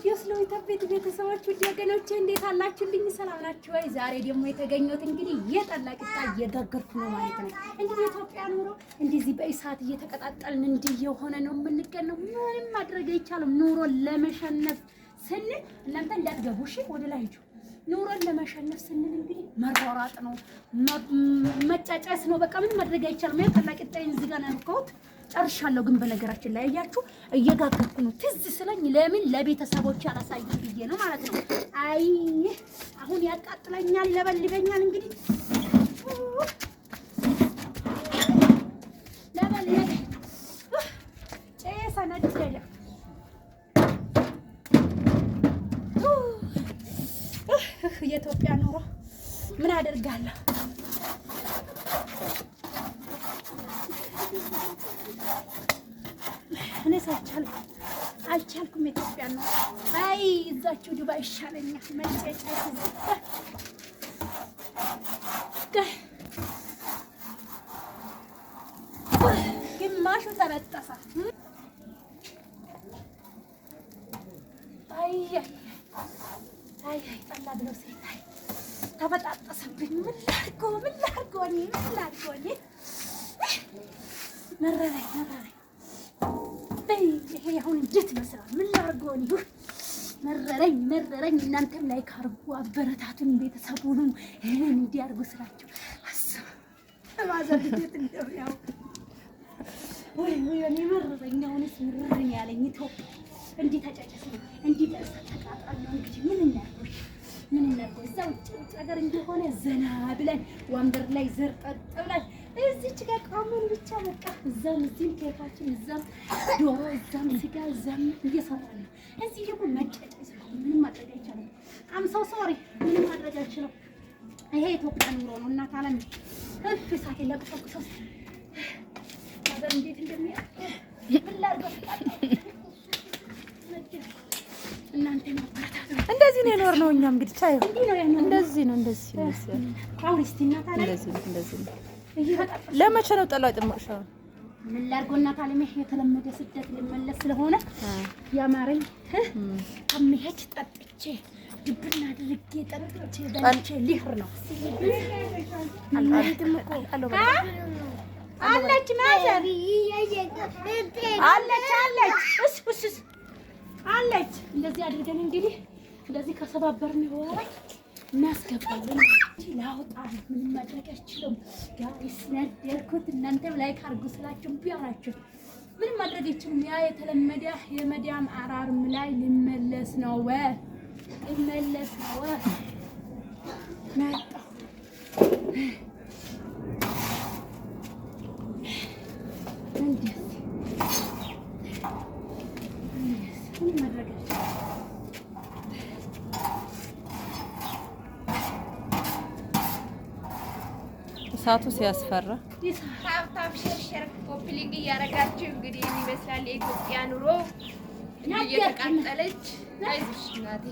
የስለው ኢትዮጵያ ቤተሰቦች ውድ ወገኖቼ እንዴት አላችሁልኝ? ሰላም ናችሁ ወይ? ዛሬ ደግሞ የተገኘሁት እንግዲህ የጠላ ቂጣ እየጋገርኩ ነው ማለት ነው። እንግዲህ የኢትዮጵያ ኑሮ እንደዚህ በእሳት እየተቀጣጠልን እንዲህ የሆነ ነው የምንገኘው። ምንም ማድረግ አይቻልም። ኑሮን ለመሸነፍ ስንል እናንተ እንዳትገቡ እሺ፣ ወደ ላይ ሂዱ። ኑሮን ለመሸነፍ ስንል እንግዲህ መሯሯጥ ነው፣ መጫጫስ ነው። በቃ ምንም ማድረግ አይቻልም። የጠላ ቂጣዬን እዚህ ጋር ነው ያልኩት። ጨርሻለሁ። ግን በነገራችን ላይ አያችሁ እየጋገርኩ ነው። ትዝ ስለኝ ለምን ለቤተሰቦች አላሳይም ብዬ ነው ማለት ነው። አይ አሁን ያቃጥለኛል፣ ይለበልበኛል። እንግዲህ ለበለበ ጨሰ ነደደ። የኢትዮጵያ ኑሮ ምን አደርጋለሁ? እኔ አልቻልኩም። ኢትዮጵያ ነው። አይ እዛችሁ ዱባይ ይሻለኛል። መጨጨ ግማሹ ተበጠሰ። አይ ጠላ ብሎ ሲታይ ተበጣጠሰብኝ። ምን ላድርገው? መረረኝ። ይሄ አሁን እንዴት ይመስላል? ምን ላድርገው? መረረኝ። እናንተም ላይክ አድርጉ፣ አበረታቱን። ቤተሰቡን ይሄን እንዲያርጉ ስላችሁ አስብ ማዘርት እንደው ያው ወይ እኔ መረረኝ። አሁንስ ምርረኝ ያለኝ ኢትዮጵያ እንዲህ ተጨጨሰ፣ እንዲህ ተቃጣለ። እንግዲህ ምን እናድርግ? እዛ ውጭ ሀገር እንደሆነ ዘና ብለን ወንበር ላይ ዘርጠጥ ብለን እዚች ጋር ቃሙን ብቻ በቃ እዛም እዚህም ኬካችን እዛም ዶሮ እዛም ስጋ እዛም እየሰራን ነው። እዚህ ደግሞ መጨጨስ ምንም ማድረግ አይቻልም። አምሳው ሶሪ ምንም ማድረግ አይችልም። ይሄ ኢትዮጵያ ኑሮ ነው። እናት አለም እሳት ለቅሶ ነገር እንዴት እንደሚያ ብላርገው እናንተ ማባታቱ እንደዚህ ነው የኖርነው። እኛ እንግዲህ ቻይ እንደዚህ ነው። አውሪስቲ እናት አለም እንደዚህ ነው። ለመቼ ነው ጠላው ጥምቅሻው? ምን ላድርገው እናት አለም የተለመደ ስደት ልመለስ ስለሆነ ያማረኝ ከመሄድ ጠጥቼ ድብና አድርጌ ጠጥቼ በልቼ ሊህር ነው። አለች ማዘር አለች። እንደዚህ አድርገን እንግዲህ እንደዚህ ከሰባበርን በኋላ እናስገባለን። ላውጣ ምንም ማድረግ አይችልም። ጋይስ ነደርኩት። እናንተም ላይክ አድርጉ ስላችሁ ቢያራችሁ ምንም ማድረግ አይችልም። ያ የተለመደ የመዲያም አራርም ላይ ልመለስ ነው መጣሁ። እሳቱ ሲያስፈራ ሀብታም ሸርሸር ኮፕሊንግ እያደረጋችሁ እንግዲህ ይመስላል የኢትዮጵያ ኑሮ እየተቃጠለች። አይዞሽ እናቴ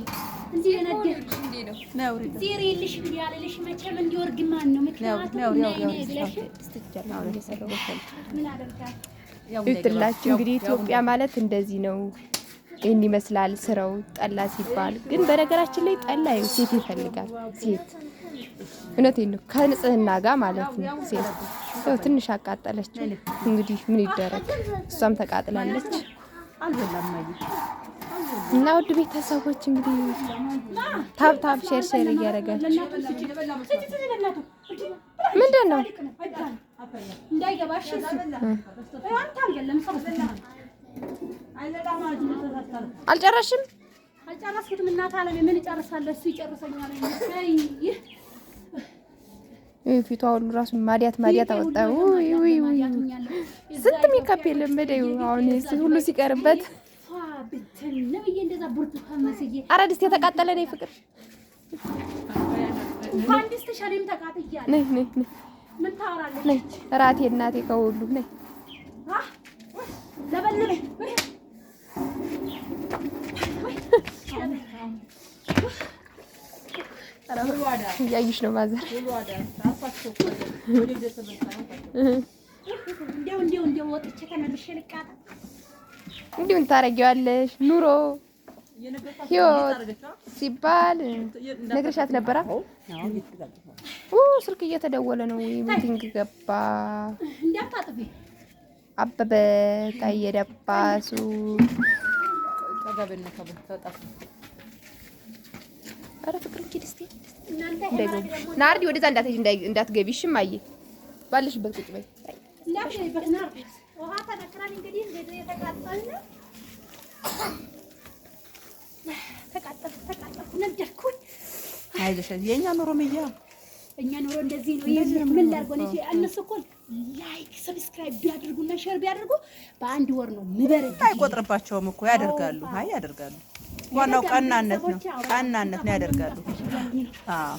እዚህ ነደርኩ ነው ዜሬ ልሽ ያለልሽ መቼም እንዲወርድ ማን ነው? ምክንያቱም ምን አደርጋለሁ? ይጥላችሁ እንግዲህ ኢትዮጵያ ማለት እንደዚህ ነው። ይሄን ይመስላል ስራው። ጠላ ሲባል ግን በነገራችን ላይ ጠላ ሴት ይፈልጋል። ሴት እውነቴን ነው ከንጽህና ጋር ማለት ነው። ሴት ያው ትንሽ አቃጠለች። እንግዲህ ምን ይደረግ፣ እሷም ተቃጥላለች። እና ውድ ቤተሰቦች እንግዲህ ታብታብ ሼር እያደረጋችሁ ምንድን ነው እንዳይገባሽ አልጨረስሽም? አልጨረስኩትም። እናት አለም ምን እጨርሳለሁ? እሱ ይጨርሰኛል። ፊቷ ሁሉ ራሱ ማዲያት አወጣ። ውይ ስንት ሜካፕ የለመደው አሁን ሁሉ ሲቀርበት። ኧረ ድስት የተቃጠለ ነው ፍቅር። ነይ ምን ታወራለች? እራቴ እናቴ ከሁሉ ነይ እያዩሽ ነው ማዘር። እንደው ወጥቼ ተመልሼ ልቃጣ እንዲሁን ታረጊዋለሽ ኑሮ ህይወት ሲባል ነግረሻት ነበራ? ስልክ እየተደወለ ነው። ሚቲንግ ገባ። አበበ ታየ ደባሱ ኧረ ፍቅር ኪድ እስቲ ናርዲ ወደዛ እንዳትገቢ እሺ። እማዬ ባለሽበት ቁጭ በይ። አይዞሽ የኛ ኑሮ መያ እኛ ኑሮ እንደዚህ ነው። ምን ላድርጎ ነው? እነሱ እኮ ላይክ ሰብስክራይብ ቢያደርጉና ሼር ቢያደርጉ በአንድ ወር ነው ምበረድ። አይቆጥርባቸውም እኮ ያደርጋሉ። አይ ያደርጋሉ። ዋናው ቀናነት ነው። ቀናነት ነው ያደርጋሉ። አዎ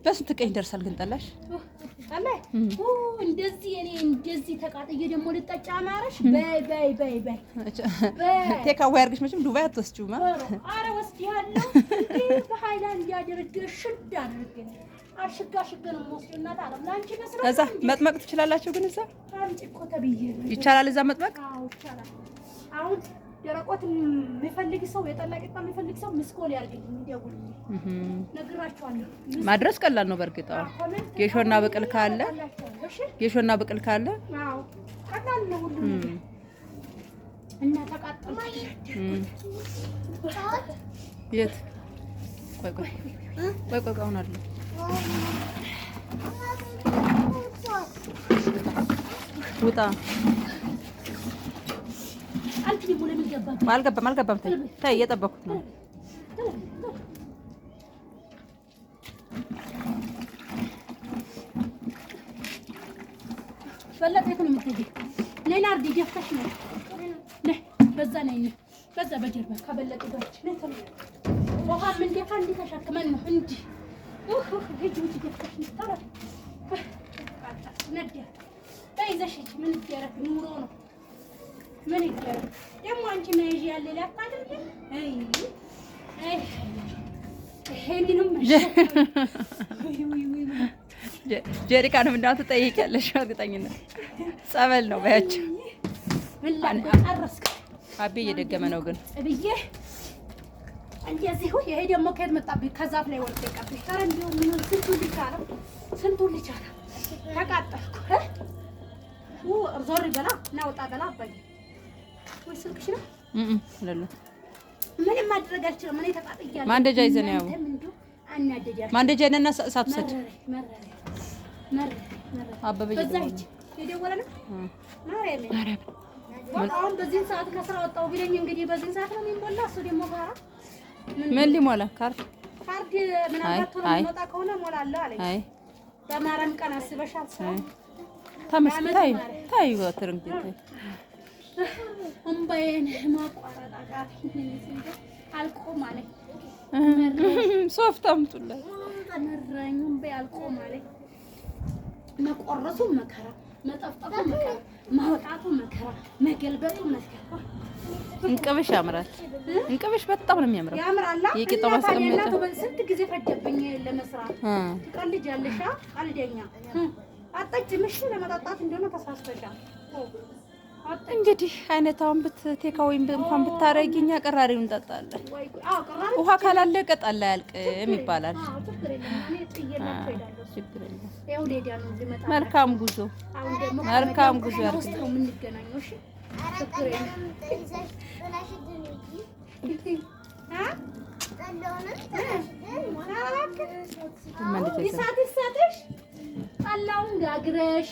በስንት ቀን ይደርሳል ግን ጠላሽ? እንደዚህ እኔ እንደዚህ ተቃጥዬ ደግሞ ልጠጫ ማረሽ። በይ ቴካዌ አድርገሽ መቼም ዱባይ አትወስጂውም። ኧረ ወስጂያለሁ እንዴ በሃይላንድ ያደረገሽ ሽድ አድርገን አሽጋ ነው የምወስደው። እናት አለም ላንቺ መስራት እዛ መጥመቅ ትችላላችሁ ግን እዛ አንቺ እኮ ተብዬ ይቻላል እዛ መጥመቅ? አዎ ይቻላል። አሁን ደረቆት የሚፈልግ ሰው የጠላ ቂጣ የሚፈልግ ሰው ምስኮል ያርግልኝ ይደውልልኝ። ነግራችኋለሁ። ማድረስ ቀላል ነው በእርግጥ። አዎ ጌሾና ብቅል ካለ ጌሾና ብቅል ካለ አዎ ቀላል ነው ሁሉ ነገር እና ተቃጠልኩ። የት ቆይ አሁን አለ ውጣ አልገባም። ተይ እየጠበኩት ነው። በለጠ የት ነው የምትሄጂው? ነይ ናርዲ ደፍተሽ ነው። ነይ በዛ ነይ በዛ በጀርባ ከበለጠ ጋር ነይ ተው። ውሃም እንደካ እንዲህ ተሸክመን ነው እንዲህ ሂጂ ደፍተሽ ነው። ተው ነዲያ ተይዘሽ ምን ይደረግ ኑሮ ነው። ምን ይደረግ ደግሞ አንቺ ነይጂ ያለ ላታደርጊ ይሄንንም ጀሪካንም እንዳንተ ጠይቂያለሽ። እርግጠኝነት ጸበል ነው ባያቸው አቤ እየደገመ ነው ግን ብዬ እንደዚህ ይሄ ደግሞ ከየት መጣብኝ? ከዛፍ ላይ ወርቄ ቀብኝ። ኧረ እንደው ምን ስንቱን ልጅ አለ ተቃጠልኩ። ዞር በላ ናውጣ በላ አባዬ ወይ ስልክሽ ነው ለለ ምንም ማድረግ አልችልም። እኔ ተቃጥያለሁ። ማንደጃ ይዘን ያው ማንደጃ እና እሳት ሰድ አበበ የደወለ ነው ማርያም አሁን በዚህ ሰዓት ከስራ ወጣሁ ቢለኝ እንግዲህ በዚህ ሰዓት ነው የሚሞላ። እሱ ደግሞ ጋራ ምን ሊሞላ ካርድ ምናልባት ቶሎ የሚወጣ ከሆነ እሞላለሁ አለኝ። አይ በማርያም ቀን አስበሻል? ተመስገን ታይ ወትርም ታይ እምባዬን ማቋረጥ አቃተኝ። አልቆም አለኝ። ሶፍት አምጡላት መረኝ። እምባዬ አልቆም አለኝ። መቆረጡ መከራ፣ መጠፍጠፉ መከራ፣ ማውጣቱ መከራ፣ መገልበጡ መከራ። እንቅብሽ ያምራል። እንቅብሽ በጣም ነው የሚያምረው። ያምራል። የቂጣው ማስቀመጫ ስንት ጊዜ ፈጀብኝ ለመስራት። ትቀልጃለሽ። ቀልደኛ አጠጭም። እሺ ለመጠጣት እንደሆነ ተሳስተሻል። እንግዲህ አይነታውን ብትቴካውም እንኳን ብታረጊኛ ቀራሪውን እንጠጣለን። ውሃ ካላለቀ ጠላ አያልቅም ይባላል። መልካም ጉዞ መልካም ጉዞ ያርግልኝ። ጠላውን ጋግረሽ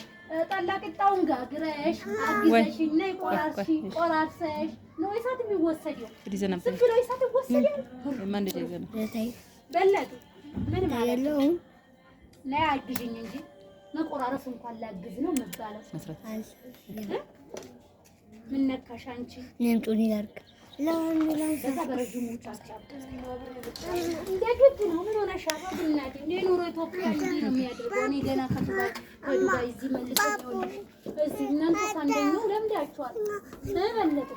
ጠላ ቂጣውን ጋግረሽ አግዘሽኝ ነይ ቆራርሰሽ ነው እሳት የሚወሰደው። ዝም ብሎ እሳት ይወሰዳል። ማንደጃ ይዘና በለጡ ምን ማለት ነው? ነይ አግዥኝ እንጂ መቆራረስ እንኳን ላግዝ ነው መባለው። ምን ነካሽ አንቺ? እኔም ጡኒ ላድርግ በዛ በረጅሙ ጫጫ እንደግድ ነው። ምን ሆነሻል? እናቴ እንደ ኑሮ ኢትዮጵያ እንዲህ ነው የሚያደርገው። እኔ ገና ከዱባይ እዚህ መልሰኝ ነው እዚህ እናንተ ሳንደኛው ለምዳችኋል። ለበለጠ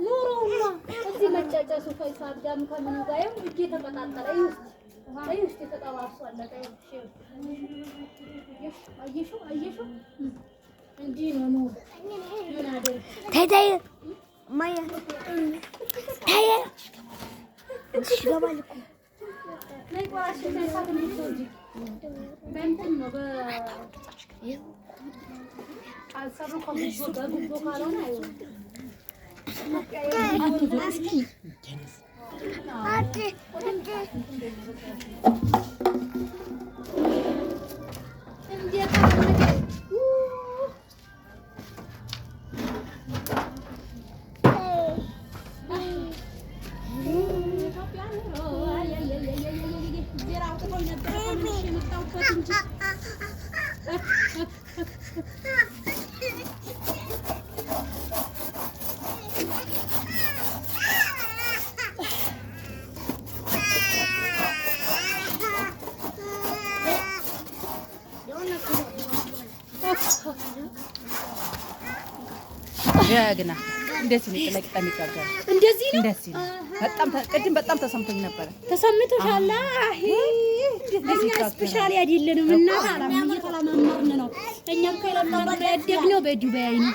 ኑሮውማ እዚህ መጫጫሱ ከይሳብ ጋም ከምን ጋር ይሁን እጄ ተቀጣጠለ። ይውስጥ የተጠባብሷል። አየሽው እንዲህ ነው ኑሮ። ምን አደረግ ተይ ማያ ተይ እሺ ገባል እኮ ነይ ቆራሽ ነይ ሳት ነው እንጂ በእንትን ነው አልሰሩ ከብዙ በጉቦ ካልሆነ አይሆንም። ያግና እንደዚህ ነው ጥለቂጣ የሚጋገር እንደዚህ ነው። እንደዚህ ነው። በጣም ቅድም በጣም ተሰምቶኝ ነበር። ተሰምቶሻል? እኛ ስፔሻሊ አይደለንም እና ታላም እየተለማመርን ነው። እኛ ከለማመርን ያደግነው በዱባይ ነው።